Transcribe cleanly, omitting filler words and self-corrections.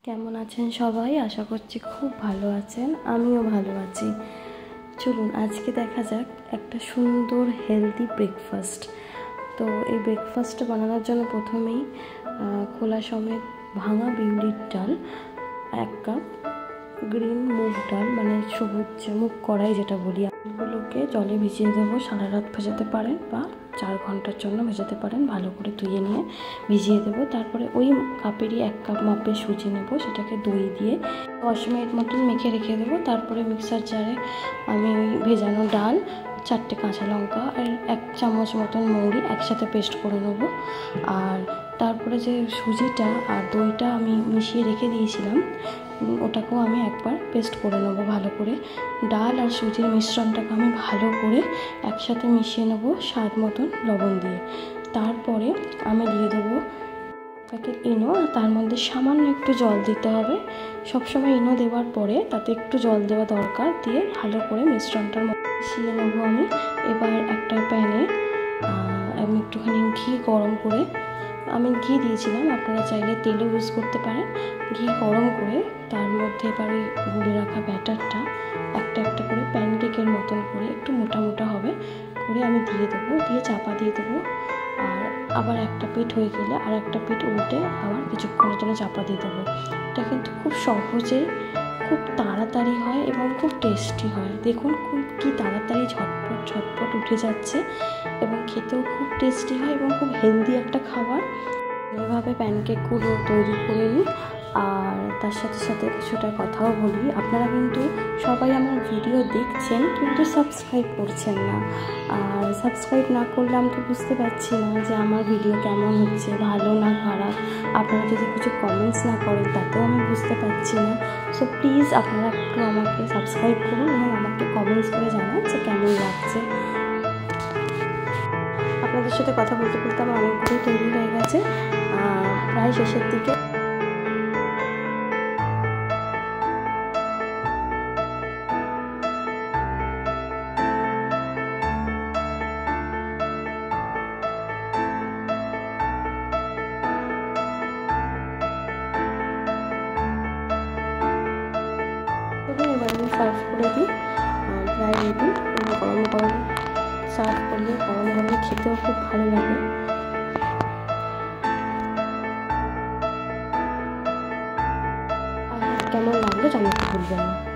কেমন আছেন সবাই? আশা করছি খুব ভালো আছেন। আমিও ভালো আছি। চলুন আজকে দেখা যাক একটা সুন্দর হেলদি ব্রেকফাস্ট। তো এই ব্রেকফাস্টটা বানানোর জন্য প্রথমেই খোলা সমেত ভাঙা বিউলির ডাল 1 কাপ, গ্রিন মুগ ডাল মানে সবুজ মুগ কড়াই যেটা বলি, এগুলোকে জলে ভিজিয়ে দেবো। সারা রাত ভেজাতে পারেন বা 4 ঘন্টার জন্য ভেজাতে পারেন। ভালো করে ধুয়ে নিয়ে ভিজিয়ে দেবো। তারপরে ওই কাপেরই 1 কাপ মাপে সুজি নেব, সেটাকে দই দিয়ে 10 মিনিট মতন মেখে রেখে দেবো। তারপরে মিক্সার জারে আমি ওই ভেজানো ডাল, 4টে কাঁচা লঙ্কা আর 1 চামচ মতন মৌরি একসাথে পেস্ট করে নেবো। আর তারপরে যে সুজিটা আর দইটা আমি মিশিয়ে রেখে দিয়েছিলাম, ওটাকেও আমি একবার পেস্ট করে নেবো ভালো করে। ডাল আর সুজির মিশ্রণটাকে আমি ভালো করে একসাথে মিশিয়ে নেবো স্বাদ মতন লবণ দিয়ে। তারপরে আমি দিয়ে দেবো প্যাকেট ইনো, আর তার মধ্যে সামান্য একটু জল দিতে হবে। সবসময় ইনো দেওয়ার পরে তাতে একটু জল দেওয়া দরকার, দিয়ে ভালো করে মিশ্রণটার মধ্যে মিশিয়ে নেবো আমি। এবার একটা প্যানে আমি একটুখানি ঘি গরম করে, আমি ঘি দিয়েছিলাম, আপনারা চাইলে তেলও ইউজ করতে পারেন। ঘি গরম করে তার মধ্যে এবার ওই গুলে রাখা ব্যাটারটা একটা একটা করে প্যানকেকের মতন করে একটু মোটা মোটা হবে করে আমি দিয়ে দেবো, দিয়ে চাপা দিয়ে দেবো। আর আবার একটা পিঠ হয়ে গেলে আর একটা পিঠ উল্টে আবার কিছুক্ষণের জন্য চাপা দিয়ে দেবো। এটা কিন্তু খুব সহজে, খুব তাড়াতাড়ি হয় এবং খুব টেস্টি হয়। দেখুন কি তাড়াতাড়ি ঝটপট ঝটপট উঠে যাচ্ছে এবং খেতেও খুব টেস্টি হয় এবং খুব হেলদি একটা খাবার। এভাবে প্যানকেকগুলো তৈরি করে নিই। আর তার সাথে সাথে কিছুটা কথাও বলি, আপনারা কিন্তু সবাই আমার ভিডিও দেখছেন কিন্তু সাবস্ক্রাইব করছেন না। আর সাবস্ক্রাইব না করলে আমি তো বুঝতে পারছি না যে আমার ভিডিও কেমন হচ্ছে, ভালো না খারাপ। আপনারা যদি কিছু কমেন্টস না করেন তাতেও আমি বুঝতে পারছি না। সো প্লিজ আপনারা একটু আমাকে সাবস্ক্রাইব করুন এবং আমাকে কমেন্টস করে জানান যে কেমন লাগছে। আপনাদের সাথে কথা বলতে বলতে আমার অনেকগুলো তৈরি হয়ে গেছে, প্রায় শেষের দিকে। এবার আমি সার্ভ করে দিই, প্রায় রেডি। গরম গরম সার্ভ করলে গরম গরম খেতেও খুব ভালো লাগে। কেমন লাগলো জানাতে ভুলবেন না।